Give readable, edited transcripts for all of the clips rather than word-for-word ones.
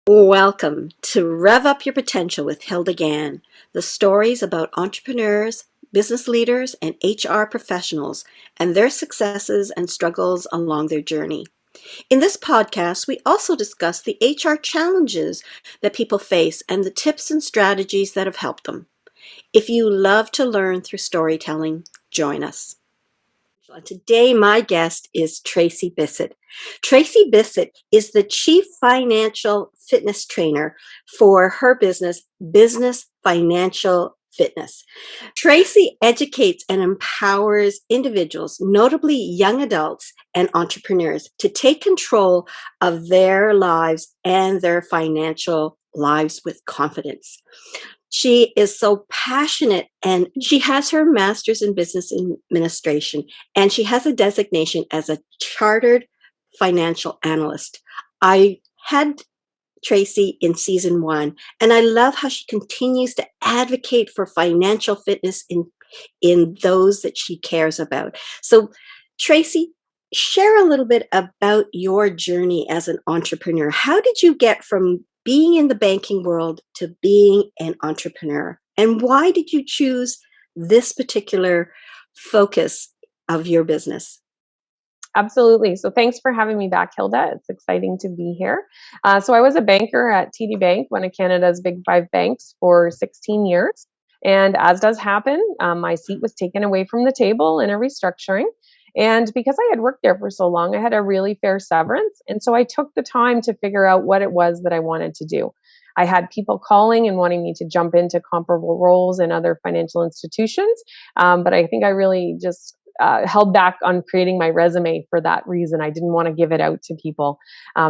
Welcome to Rev Up Your Potential with Hilda Gann, the stories about entrepreneurs, business leaders, and HR professionals and their successes and struggles along their journey. In this podcast, we also discuss the HR challenges that people face and the tips and strategies that have helped them. If you love to learn through storytelling, join us. Today, my guest is Tracey Bissett. Tracey Bissett is the Chief Financial Fitness Trainer for her business, Business Financial Fitness. Tracey educates and empowers individuals, notably young adults and entrepreneurs, to take control of their lives and their financial lives with confidence. She is so passionate, and she has her master's in business administration, and she has a designation as a chartered financial analyst. I had Tracey in season 1, and I love how she continues to advocate for financial fitness in those that she cares about. So, Tracey, share a little bit about your journey as an entrepreneur. How did you get from being in the banking world to being an entrepreneur? And why did you choose this particular focus of your business? Absolutely. So thanks for having me back, Hilda. It's exciting to be here. So I was a banker at TD Bank, one of Canada's big five banks, for 16 years. And as does happen, my seat was taken away from the table in a restructuring. And because I had worked there for so long, I had a really fair severance. And so I took the time to figure out what it was that I wanted to do. I had people calling and wanting me to jump into comparable roles in other financial institutions. But I think I really just held back on creating my resume for that reason. I didn't want to give it out to people.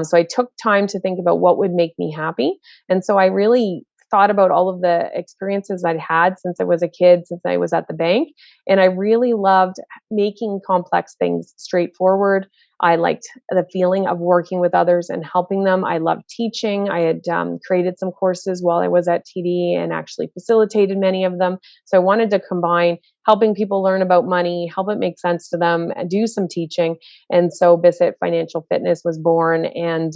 So I took time to think about what would make me happy. And so I really thought about all of the experiences I'd had since I was a kid, since I was at the bank. And I really loved making complex things straightforward. I liked the feeling of working with others and helping them. I loved teaching. I had created some courses while I was at TD and actually facilitated many of them. So I wanted to combine helping people learn about money, help it make sense to them, and do some teaching. And so Bissett Financial Fitness was born. And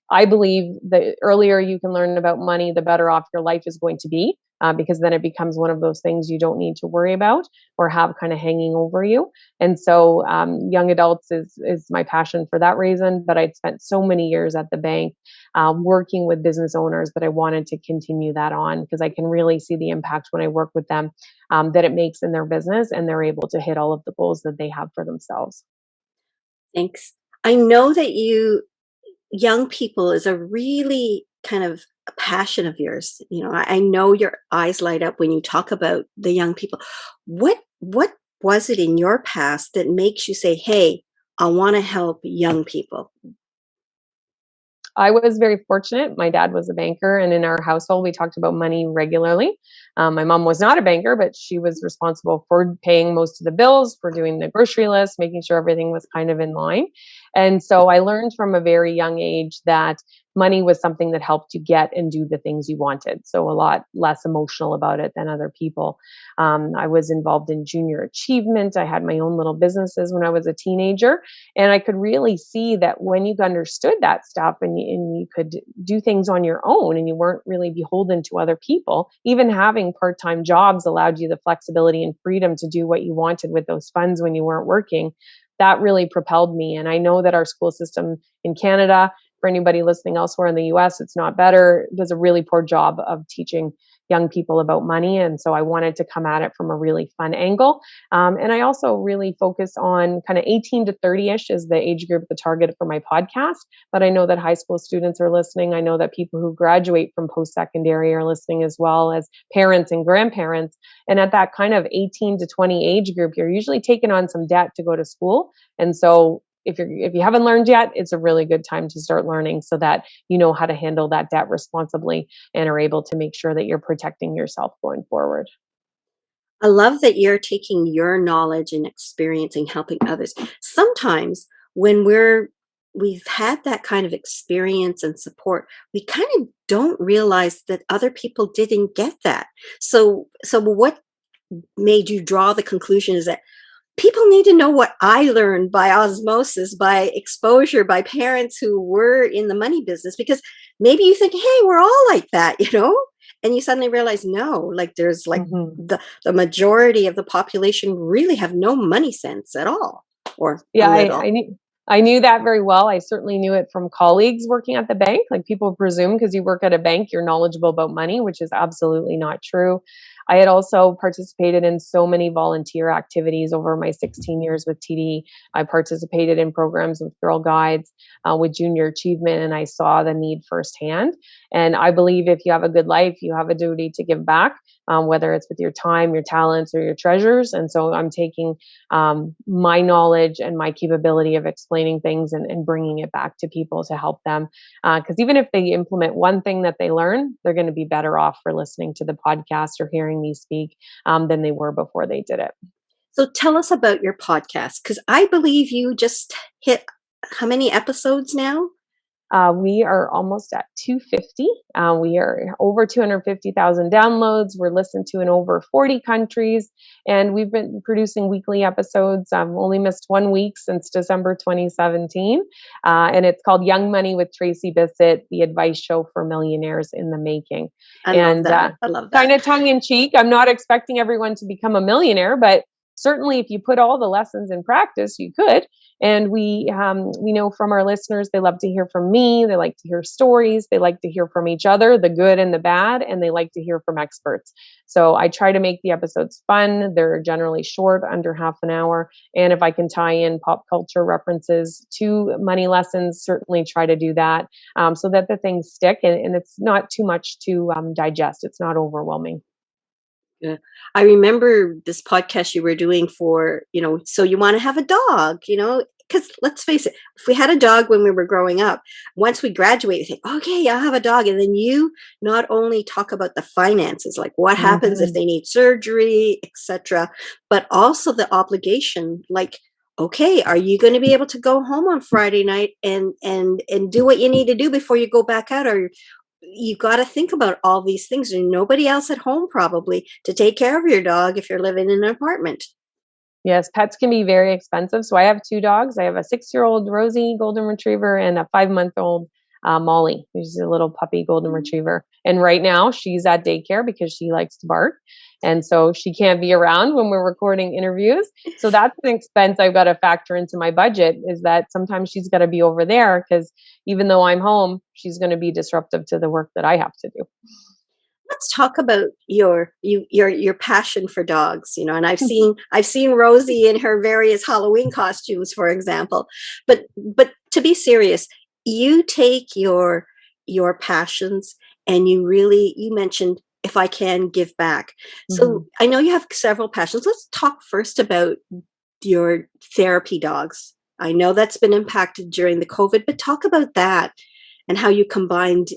I believe the earlier you can learn about money, the better off your life is going to be. Because then it becomes one of those things you don't need to worry about or have kind of hanging over you. And so young adults is my passion for that reason. But I'd spent so many years at the bank working with business owners that I wanted to continue that on because I can really see the impact when I work with them that it makes in their business, and they're able to hit all of the goals that they have for themselves. Thanks. I know that young people is a really kind of a passion of yours. I know your eyes light up when you talk about the young people. What was it in your past that makes you say, "Hey, I want to help young people"? I was very fortunate. My dad was a banker, and in our household, we talked about money regularly. My mom was not a banker, but she was responsible for paying most of the bills, for doing the grocery list, making sure everything was kind of in line. And so I learned from a very young age that money was something that helped you get and do the things you wanted. So a lot less emotional about it than other people. I was involved in junior achievement. I had my own little businesses when I was a teenager. And I could really see that when you understood that stuff and you could do things on your own and you weren't really beholden to other people, even having part-time jobs allowed you the flexibility and freedom to do what you wanted with those funds when you weren't working. That really propelled me. And I know that our school system in Canada, for anybody listening elsewhere in the US, it's not better, does a really poor job of teaching young people about money. And so I wanted to come at it from a really fun angle. And I also really focus on kind of 18 to 30-ish is the age group, the target for my podcast. But I know that high school students are listening. I know that people who graduate from post-secondary are listening, as well as parents and grandparents. And at that kind of 18 to 20 age group, you're usually taking on some debt to go to school. And so if you haven't learned yet, it's a really good time to start learning so that you know how to handle that debt responsibly and are able to make sure that you're protecting yourself going forward. I love that you're taking your knowledge and experience and helping others. Sometimes when we've had that kind of experience and support, we kind of don't realize that other people didn't get that. So what made you draw the conclusion is that people need to know what I learned by osmosis, by exposure, by parents who were in the money business, because maybe you think, hey, we're all like that, and you suddenly realize, no, like there's like Mhm. the majority of the population really have no money sense at all, or a Yeah, little. I knew that very well. I certainly knew it from colleagues working at the bank. Like people presume because you work at a bank, you're knowledgeable about money, which is absolutely not true. I had also participated in so many volunteer activities over my 16 years with TD. I participated in programs with Girl Guides, with Junior Achievement, and I saw the need firsthand. And I believe if you have a good life, you have a duty to give back, whether it's with your time, your talents, or your treasures. And so I'm taking my knowledge and my capability of explaining things and bringing it back to people to help them. Because even if they implement one thing that they learn, they're going to be better off for listening to the podcast or hearing me speak than they were before they did it. So tell us about your podcast, because I believe you just hit how many episodes now? We are almost at 250. We are over 250,000 downloads. We're listened to in over 40 countries, and we've been producing weekly episodes. I've only missed 1 week since December 2017, and it's called Young Money with Tracey Bissett, the advice show for millionaires in the making. I love And that. I love kind that. of tongue in cheek, I'm not expecting everyone to become a millionaire, but certainly if you put all the lessons in practice, you could. And we know from our listeners, they love to hear from me. They like to hear stories. They like to hear from each other, the good and the bad, and they like to hear from experts. So I try to make the episodes fun. They're generally short, under half an hour. And if I can tie in pop culture references to money lessons, certainly try to do that, so that the things stick and it's not too much to digest. It's not overwhelming. Yeah. I remember this podcast you were doing for, so you want to have a dog, because let's face it, if we had a dog when we were growing up, once we graduate, we think, okay, I'll have a dog. And then you not only talk about the finances, like what happens if Mhm. they need surgery, etc., but also the obligation, like, okay, are you going to be able to go home on Friday night and do what you need to do before you go back out? Or you got to think about all these things. There's nobody else at home probably to take care of your dog if you're living in an apartment. Yes, pets can be very expensive. So I have two dogs. I have a 6-year-old Rosie golden retriever and a 5-month-old Molly, who's a little puppy golden retriever. And right now she's at daycare because she likes to bark. And so she can't be around when we're recording interviews. So that's an expense I've got to factor into my budget, is that sometimes she's got to be over there because even though I'm home, she's going to be disruptive to the work that I have to do. Let's talk about your passion for dogs, and I've seen Rosie in her various Halloween costumes, for example. But to be serious, you take your passions, and you mentioned, if I can give back. So Mhm. I know you have several passions. Let's talk first about your therapy dogs. I know that's been impacted during the COVID, but talk about that and how you combined,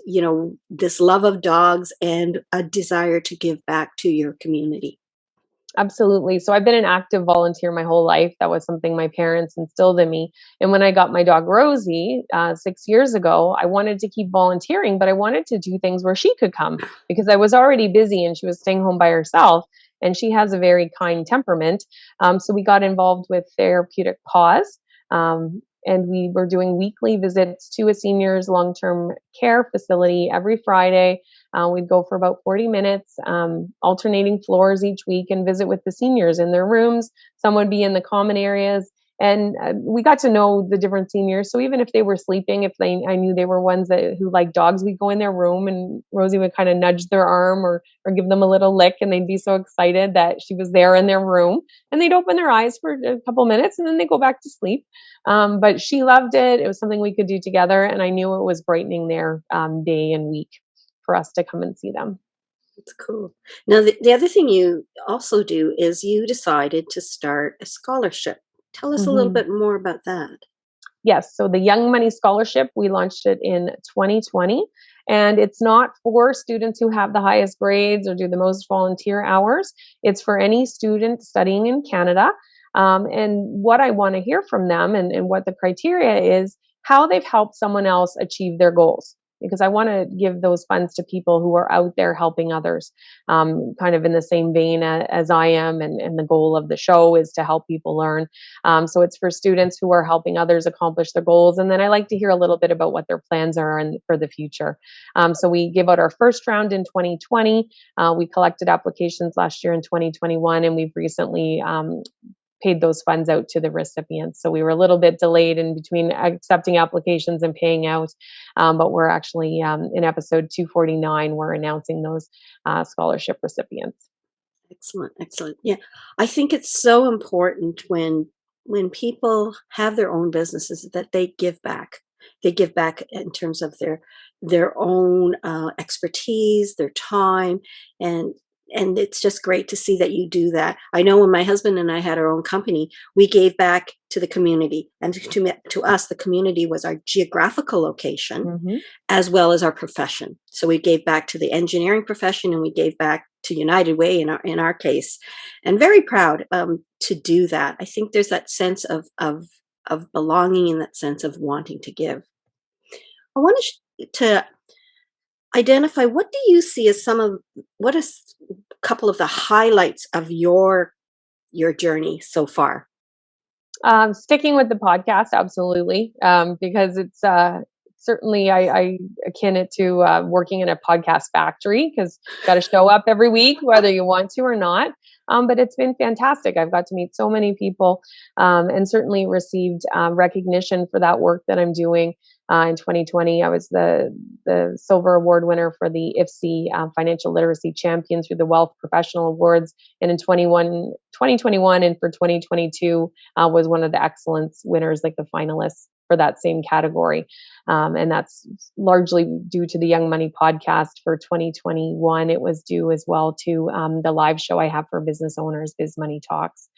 this love of dogs and a desire to give back to your community. Absolutely. So I've been an active volunteer my whole life. That was something my parents instilled in me. And when I got my dog Rosie 6 years ago, I wanted to keep volunteering, but I wanted to do things where she could come because I was already busy and she was staying home by herself. And she has a very kind temperament. So we got involved with Therapeutic Pause. And we were doing weekly visits to a seniors long term care facility every Friday. We'd go for about 40 minutes, alternating floors each week, and visit with the seniors in their rooms. Some would be in the common areas. And we got to know the different seniors. So even if they were sleeping, I knew they were ones who liked dogs, we'd go in their room and Rosie would kind of nudge their arm or give them a little lick, and they'd be so excited that she was there in their room. And they'd open their eyes for a couple minutes and then they go back to sleep. But she loved it. It was something we could do together, and I knew it was brightening their day and week for us to come and see them. It's cool. Now, the other thing you also do is you decided to start a scholarship. Tell us a little Mhm. bit more about that. Yes, so the Young Money Scholarship, we launched it in 2020, and it's not for students who have the highest grades or do the most volunteer hours. It's for any student studying in Canada. And what I want to hear from them and what the criteria is, how they've helped someone else achieve their goals. because I want to give those funds to people who are out there helping others, kind of in the same vein as I am. And the goal of the show is to help people learn. So it's for students who are helping others accomplish their goals. And then I like to hear a little bit about what their plans are for the future. So we gave out our first round in 2020. We collected applications last year in 2021, and we've recently paid those funds out to the recipients. So we were a little bit delayed in between accepting applications and paying out, but we're actually in episode 249, we're announcing those scholarship recipients. Excellent, excellent. Yeah, I think it's so important when people have their own businesses that they give back. They give back in terms of their own expertise, their time, and and it's just great to see that you do that. I know when my husband and I had our own company, we gave back to the community, and to us, the community was our geographical location Hmm. as well as our profession. So we gave back to the engineering profession, and we gave back to United Way in our case, and very proud to do that. I think there's that sense of belonging and that sense of wanting to give. I want to identify, what do you see as what is a couple of the highlights of your journey so far? Sticking with the podcast, absolutely, because it's certainly I akin it to working in a podcast factory, because you got to show up every week whether you want to or not. But it's been fantastic. I've got to meet so many people, and certainly received recognition for that work that I'm doing. In 2020, I was the silver award winner for the IFC Financial Literacy Champion through the Wealth Professional Awards, and in 2021 and for 2022 was one of the excellence winners, like the finalists for that same category. And that's largely due to the Young Money podcast for 2021. It was due as well to the live show I have for business owners, Biz Money Talks.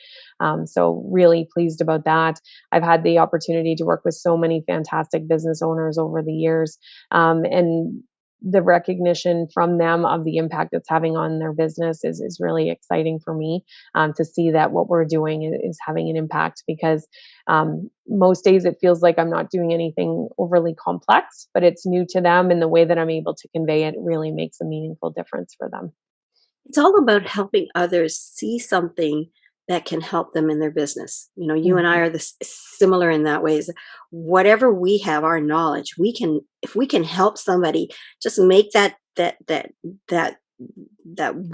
So really pleased about that. I've had the opportunity to work with so many fantastic business owners over the years. And the recognition from them of the impact it's having on their business is really exciting for me, to see that what we're doing is having an impact, because most days it feels like I'm not doing anything overly complex, but it's new to them, and the way that I'm able to convey it really makes a meaningful difference for them. It's all about helping others see something that can help them in their business. You know, you and I Mhm. are similar in that ways. Whatever we have, our knowledge, if we can help somebody, just make that that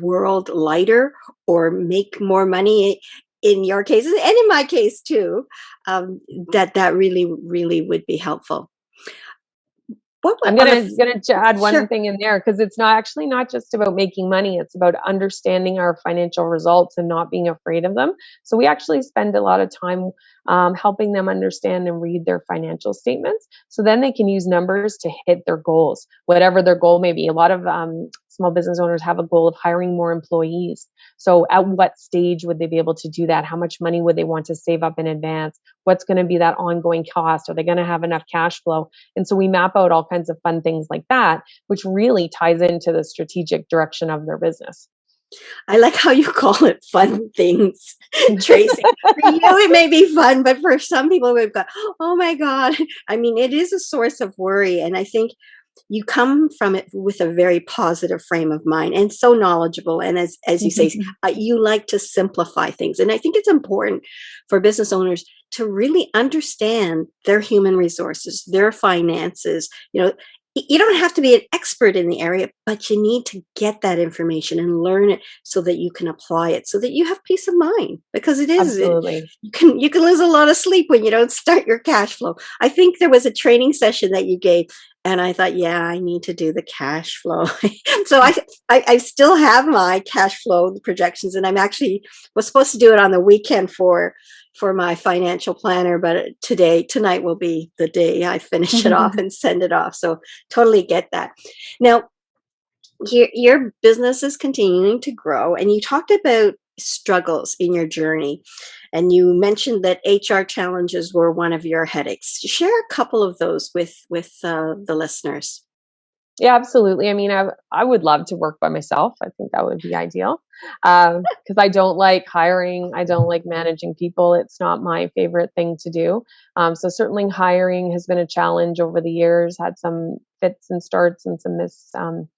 world lighter, or make more money in your cases and in my case too. Um, that really would be helpful. I'm On the gonna add one sure. thing in there, because it's not actually not just about making money. It's about understanding our financial results and not being afraid of them. So we actually spend a lot of time helping them understand and read their financial statements, so then they can use numbers to hit their goals, whatever their goal may be. A lot of small business owners have a goal of hiring more employees. So at what stage would they be able to do that? How much money would they want to save up in advance? What's going to be that ongoing cost? Are they going to have enough cash flow? And so we map out all kinds of fun things like that, which really ties into the strategic direction of their business. I like how you call it fun things, Tracy. For you, it may be fun, but for some people, we've got, oh my God. I mean, it is a source of worry. And I think you come from it with a very positive frame of mind, and so knowledgeable. And as you say, you like to simplify things. And I think it's important for business owners to really understand their human resources, their finances. You know, you don't have to be an expert in the area, but you need to get that information and learn it so that you can apply it, so that you have peace of mind, because Absolutely. you can lose a lot of sleep when you don't start your cash flow. I think there was a training session that you gave, and I thought, yeah, I need to do the cash flow. So I still have my cash flow projections, and I'm actually was supposed to do it on the weekend for my financial planner, but tonight will be the day I finish it off and send it off. So totally get that. Now, your business is continuing to grow, and you talked about struggles in your journey, and you mentioned that HR challenges were one of your headaches. Share a couple of those with the listeners. Yeah, absolutely. I mean, I would love to work by myself. I think that would be ideal. Because I don't like hiring. I don't like managing people. It's not my favorite thing to do. So certainly hiring has been a challenge over the years, had some fits and starts and some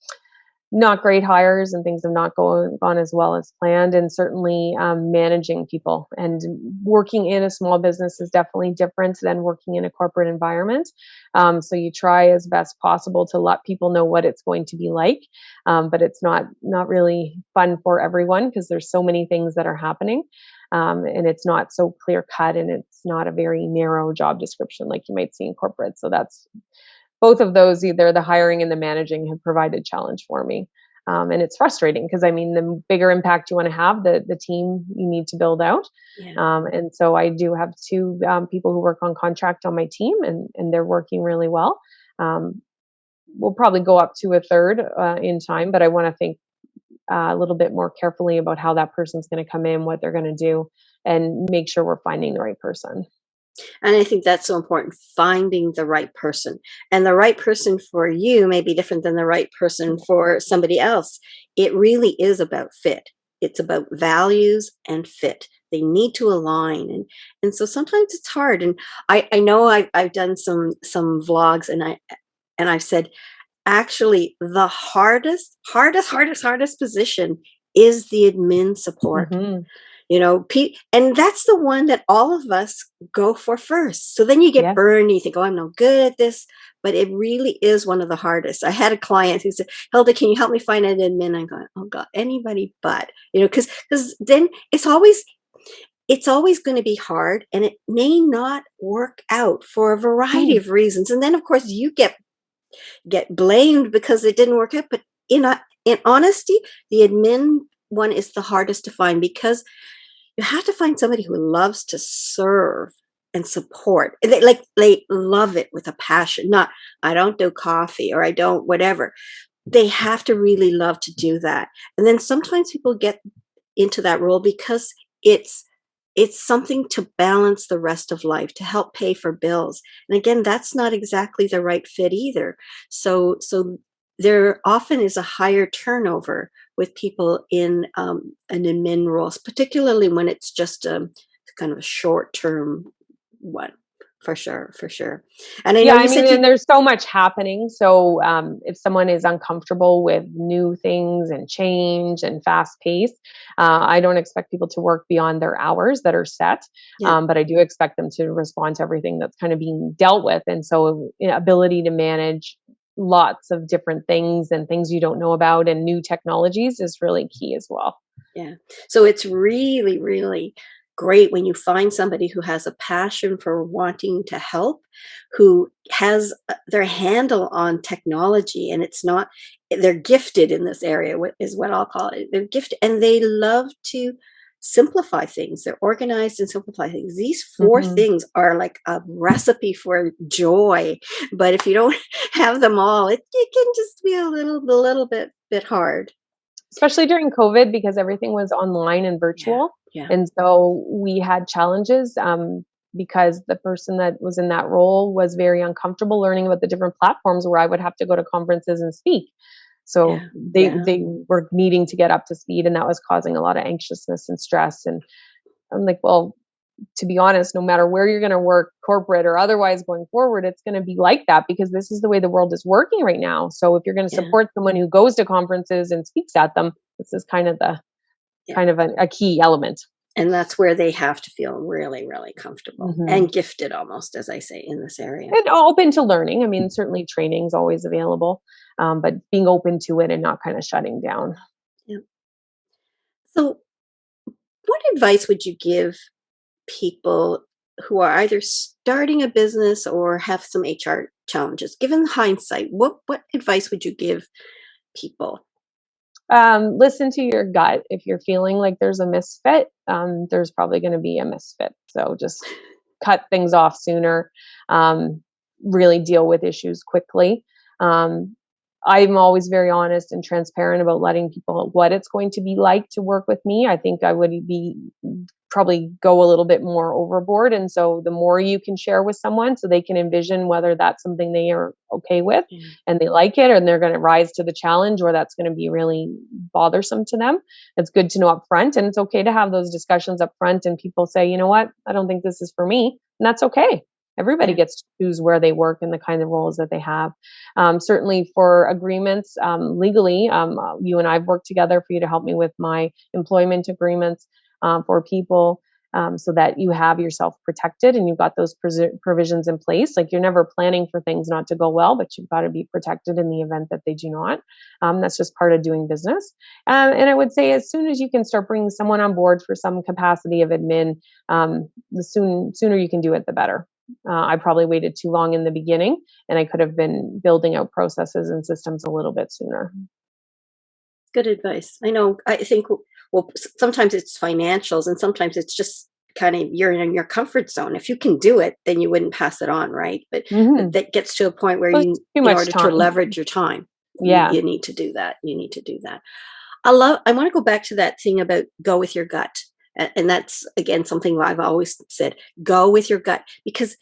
not great hires, and things have not gone as well as planned. And certainly managing people and working in a small business is definitely different than working in a corporate environment. So you try as best possible to let people know what it's going to be like, but it's not really fun for everyone because there's so many things that are happening. And it's not so clear cut, and it's not a very narrow job description like you might see in corporate. So that's both of those, either the hiring and the managing, have provided challenge for me. And it's frustrating because, I mean, the bigger impact you want to have, the team you need to build out. Yeah. And so I do have two people who work on contract on my team, and they're working really well. We'll probably go up to a third in time, but I want to think a little bit more carefully about how that person's going to come in, what they're going to do, and make sure we're finding the right person. And I think that's so important, finding the right person. And the right person for you may be different than the right person for somebody else. It really is about fit. It's about values and fit. They need to align. And so sometimes it's hard. And I know I've done some vlogs, and I've said, actually the hardest position is the admin support. Mm-hmm. And that's the one that all of us go for first. So then you get Yes. burned, you think, oh, I'm no good at this. But it really is one of the hardest. I had a client who said, Hilda, can you help me find an admin? I'm going, oh God, anybody but, because then it's always going to be hard, and it may not work out for a variety Hmm. of reasons. And then of course you get blamed because it didn't work out. But in honesty, the admin one is the hardest to find, because you have to find somebody who loves to serve and support. They love it with a passion. Not, I don't do coffee, or I don't whatever. They have to really love to do that. And then sometimes people get into that role because it's something to balance the rest of life, to help pay for bills. And again, that's not exactly the right fit either. So there often is a higher turnover with people in an admin roles, particularly when it's just a kind of a short term one. For sure, for sure. And I know Yeah, you I mean, said you, and there's so much happening. So if someone is uncomfortable with new things and change and fast pace, I don't expect people to work beyond their hours that are set. yeah. But I do expect them to respond to everything that's kind of being dealt with. And so, ability to manage lots of different things and things you don't know about and new technologies is really key as well. Yeah. So it's really, really great when you find somebody who has a passion for wanting to help, who has their handle on technology, and it's not, they're gifted in this area, is what I'll call it. They're gifted, and they love to simplify things. They're organized and simplify things. These four Hmm. things are like a recipe for joy. But if you don't have them all, it can just be a little bit hard. Especially during COVID, because everything was online and Yeah. virtual. Yeah. And so we had challenges because the person that was in that role was very uncomfortable learning about the different platforms where I would have to go to conferences and speak. So Yeah. Yeah. they were needing to get up to speed, and that was causing a lot of anxiousness and stress. And I'm like, well, to be honest, no matter where you're going to work, corporate or otherwise going forward, it's going to be like that because this is the way the world is working right now. So if you're going to Yeah. support someone who goes to conferences and speaks at them, this is Yeah. kind of a key element. And that's where they have to feel really, really comfortable Hmm. and gifted, almost, as I say, in this area. And open to learning. I mean, certainly training is always available, but being open to it and not kind of shutting down. Yeah. So, what advice would you give people who are either starting a business or have some HR challenges? Given hindsight, what advice would you give people? Listen to your gut. If you're feeling like there's a misfit, there's probably going to be a misfit. So just cut things off sooner. Um, really deal with issues quickly. Um, I'm always very honest and transparent about letting people know what it's going to be like to work with me. I think I would be probably go a little bit more overboard. And so the more you can share with someone so they can envision whether that's something they are okay with and they like it, and they're going to rise to the challenge, or that's going to be really bothersome to them. It's good to know up front, and it's okay to have those discussions up front, and people say, you know what, I don't think this is for me. And that's okay. Everybody gets to choose where they work and the kind of roles that they have. Certainly for agreements, legally, you and I've worked together for you to help me with my employment agreements for people, so that you have yourself protected and you've got those provisions in place. Like, you're never planning for things not to go well, but you've got to be protected in the event that they do not. That's just part of doing business. And I would say, as soon as you can start bringing someone on board for some capacity of admin, the sooner you can do it, the better. I probably waited too long in the beginning, and I could have been building out processes and systems a little bit sooner. Good advice. I know. I think, well, sometimes it's financials, and sometimes it's just kind of you're in your comfort zone. If you can do it, then you wouldn't pass it on, right? But that gets to a point where Too in much order to time. leverage your time, Yeah. you need to do that. You need to do that. I want to go back to that thing about go with your gut. And that's, again, something I've always said, go with your gut, because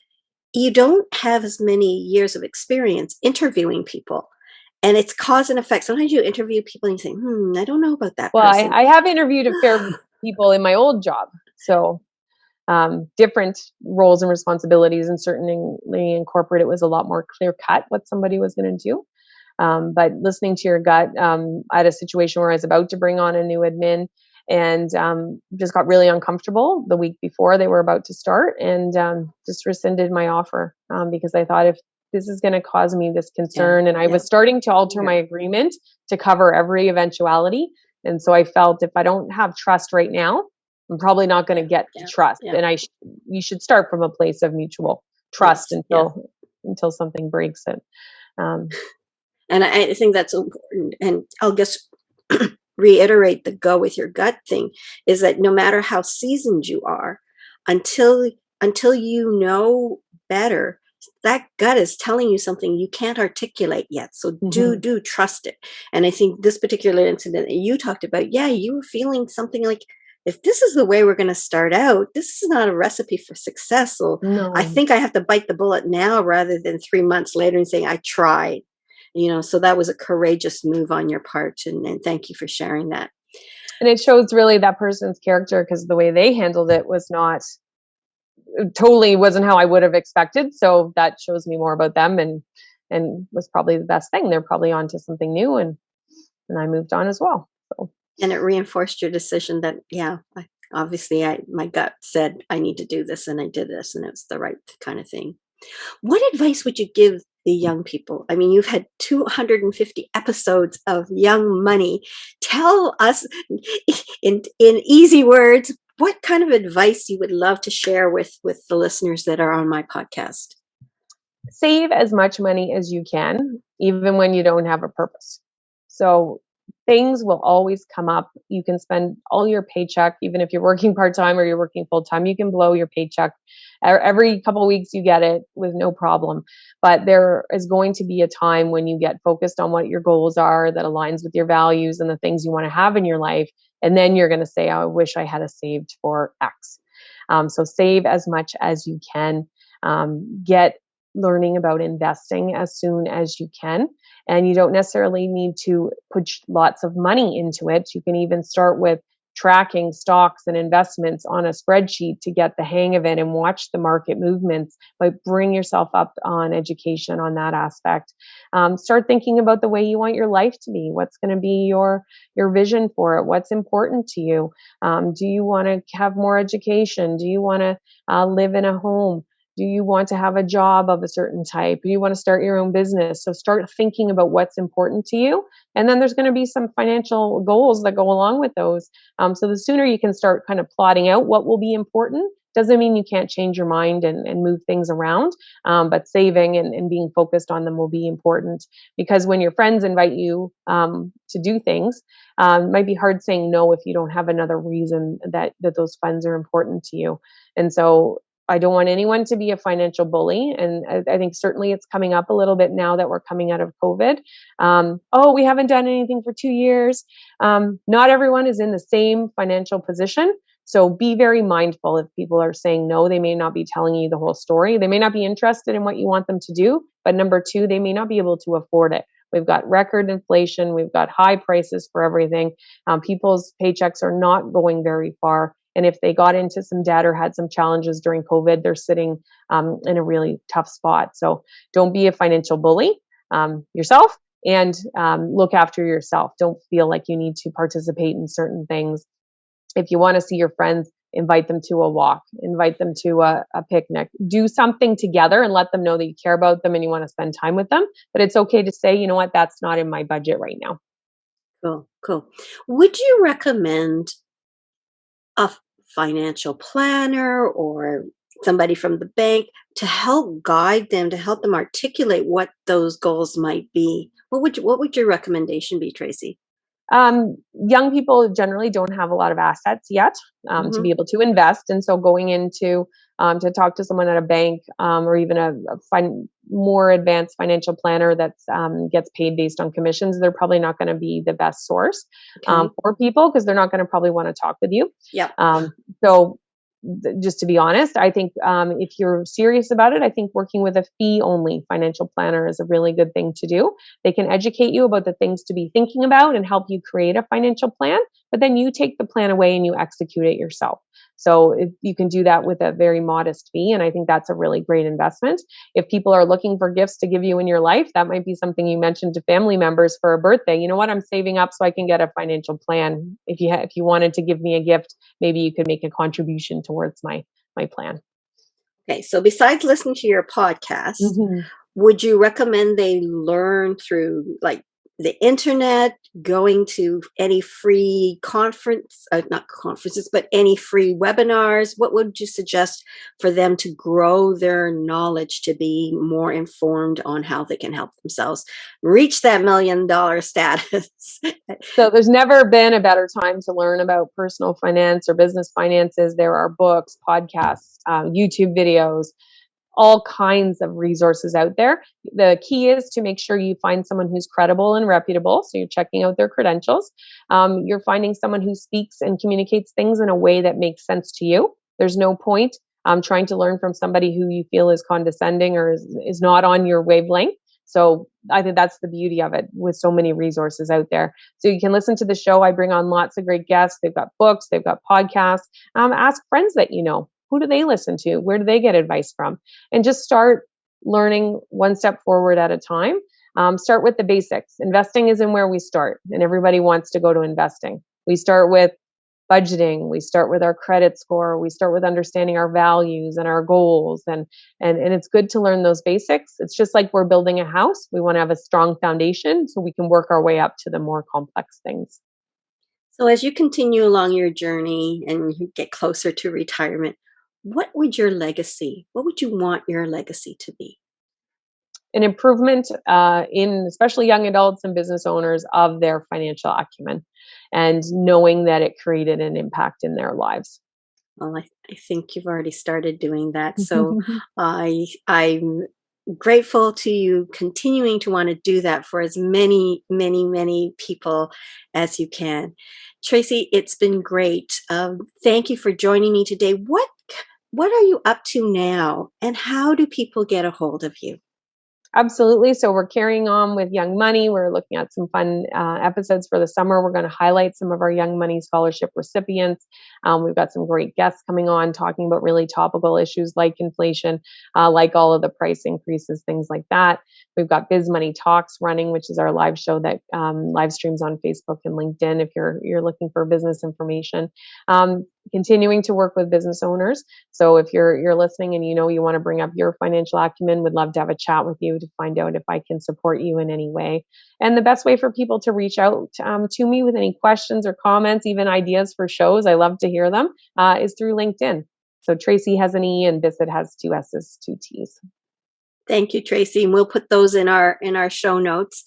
you don't have as many years of experience interviewing people. And it's cause and effect. Sometimes you interview people and you think, I don't know about that Well, person. I have interviewed a fair people in my old job. So different roles and responsibilities, and certainly in corporate, it was a lot more clear cut what somebody was going to do. But listening to your gut, I had a situation where I was about to bring on a new admin, and just got really uncomfortable the week before they were about to start, and just rescinded my offer, because I thought, if this is going to cause me this concern, and I was starting to alter my agreement to cover every eventuality. And so I felt, if I don't have trust right now, I'm probably not going to get the trust. And you should start from a place of mutual trust until something breaks it. And I think that's important. And I'll just reiterate the go with your gut thing, is that no matter how seasoned you are, until you know better, that gut is telling you something you can't articulate yet. So do trust it. And I think this particular incident that you talked about, you were feeling something like, if this is the way we're going to start out, this is not a recipe for success. So I think I have to bite the bullet now rather than 3 months later and saying I tried. So that was a courageous move on your part, and thank you for sharing that. And it shows really that person's character, because the way they handled it wasn't how I would have expected. So that shows me more about them, and was probably the best thing. They're probably onto something new, and I moved on as well. So. And it reinforced your decision that, obviously my gut said I need to do this, and I did this, and it was the right kind of thing. What advice would you give the young people? I mean, you've had 250 episodes of Young Money. Tell us in easy words, what kind of advice you would love to share with the listeners that are on my podcast. Save as much money as you can, even when you don't have a purpose. So things will always come up. You can spend all your paycheck, even if you're working part-time or you're working full-time, you can blow your paycheck. Every couple of weeks you get it with no problem. But there is going to be a time when you get focused on what your goals are, that aligns with your values and the things you want to have in your life. And then you're going to say, oh, I wish I had a saved for X. So save as much as you can. Get learning about investing as soon as you can. And you don't necessarily need to put lots of money into it. You can even start with tracking stocks and investments on a spreadsheet to get the hang of it and watch the market movements, but bring yourself up on education on that aspect. Start thinking about the way you want your life to be. What's going to be your vision for it? What's important to you? Do you want to have more education? Do you want to live in a home? Do you want to have a job of a certain type? Do you want to start your own business? So start thinking about what's important to you. And then there's going to be some financial goals that go along with those. So the sooner you can start kind of plotting out what will be important, doesn't mean you can't change your mind and move things around. But saving and being focused on them will be important, because when your friends invite you to do things, it might be hard saying no if you don't have another reason that those funds are important to you. And so I don't want anyone to be a financial bully. And I think certainly it's coming up a little bit now that we're coming out of COVID. We haven't done anything for 2 years. Not everyone is in the same financial position. So be very mindful if people are saying no. They may not be telling you the whole story. They may not be interested in what you want them to do. But number two, they may not be able to afford it. We've got record inflation. We've got high prices for everything. People's paychecks are not going very far. And if they got into some debt or had some challenges during COVID, they're sitting in a really tough spot. So don't be a financial bully yourself, and look after yourself. Don't feel like you need to participate in certain things. If you want to see your friends, invite them to a walk, invite them to a picnic, do something together and let them know that you care about them and you want to spend time with them. But it's okay to say, you know what, that's not in my budget right now. Cool, cool. Would you recommend a financial planner or somebody from the bank to help guide them, to help them articulate what those goals might be? What would your recommendation be, Tracey? Young people generally don't have a lot of assets yet to Hmm. be able to invest, and so going into to talk to someone at a bank or even a more advanced financial planner that gets paid based on commissions, they're probably not going to be the best source Okay. for people because they're not going to probably want to talk with you. Yep. So just to be honest, I think if you're serious about it, I think working with a fee only financial planner is a really good thing to do. They can educate you about the things to be thinking about and help you create a financial plan, but then you take the plan away and you execute it yourself. So you can do that with a very modest fee. And I think that's a really great investment. If people are looking for gifts to give you in your life, that might be something you mentioned to family members for a birthday. You know what? I'm saving up so I can get a financial plan. If you wanted to give me a gift, maybe you could make a contribution towards my plan. Okay. So besides listening to your podcast, Mhm. would you recommend they learn through like the internet, going to any free conference, not conferences, but any free webinars? What would you suggest for them to grow their knowledge to be more informed on how they can help themselves reach that $1 million status? So there's never been a better time to learn about personal finance or business finances. There are books, podcasts, YouTube videos, all kinds of resources out there. The key is to make sure you find someone who's credible and reputable. So you're checking out their credentials. You're finding someone who speaks and communicates things in a way that makes sense to you. There's no point trying to learn from somebody who you feel is condescending or is not on your wavelength. So I think that's the beauty of it with so many resources out there. So you can listen to the show. I bring on lots of great guests. They've got books, they've got podcasts. Ask friends that you know. Who do they listen to? Where do they get advice from? And just start learning one step forward at a time. Start with the basics. Investing isn't where we start, and everybody wants to go to investing. We start with budgeting, we start with our credit score, we start with understanding our values and our goals, and it's good to learn those basics. It's just like we're building a house. We want to have a strong foundation so we can work our way up to the more complex things. So, as you continue along your journey and you get closer to retirement, what would you want your legacy to be? An improvement in especially young adults and business owners of their financial acumen and knowing that it created an impact in their lives. Well, I think you've already started doing that. So I'm grateful to you continuing to want to do that for as many, many, many people as you can. Tracey, it's been great. Thank you for joining me today. What are you up to now, and how do people get a hold of you? Absolutely. So we're carrying on with Young Money. We're looking at some fun episodes for the summer. We're going to highlight some of our Young Money Scholarship recipients. We've got some great guests coming on talking about really topical issues like inflation, like all of the price increases, things like that. We've got Biz Money Talks running, which is our live show that live streams on Facebook and LinkedIn if you're looking for business information. Continuing to work with business owners. So if you're listening and you know you want to bring up your financial acumen, would love to have a chat with you to find out if I can support you in any way. And the best way for people to reach out to me with any questions or comments, even ideas for shows, I love to hear them, is through LinkedIn. So Tracey has an E and Bissett has two S's, two T's. Thank you, Tracey. And we'll put those in our show notes.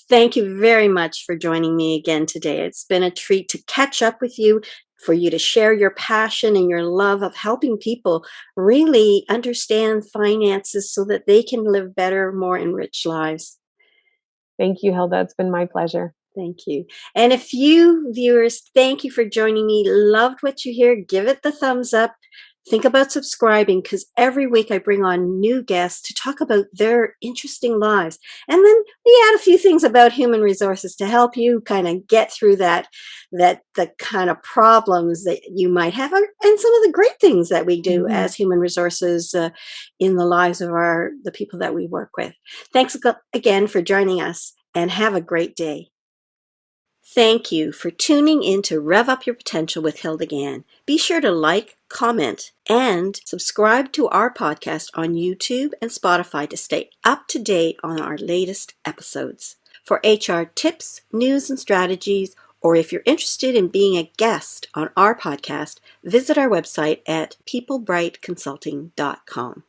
Thank you very much for joining me again today. It's been a treat to catch up with you, for you to share your passion and your love of helping people really understand finances so that they can live better, more enriched lives. Thank you, Hilda. It's been my pleasure. Thank you. And if you viewers, thank you for joining me. Loved what you hear. Give it the thumbs up. Think about subscribing because every week I bring on new guests to talk about their interesting lives. And then we add a few things about human resources to help you kind of get through the kind of problems that you might have and some of the great things that we do as human resources in the lives of the people that we work with. Thanks again for joining us and have a great day. Thank you for tuning in to Rev Up Your Potential with Hilda Gann. Be sure to like, comment, and subscribe to our podcast on YouTube and Spotify to stay up to date on our latest episodes. For HR tips, news, and strategies, or if you're interested in being a guest on our podcast, visit our website at peoplebrightconsulting.com.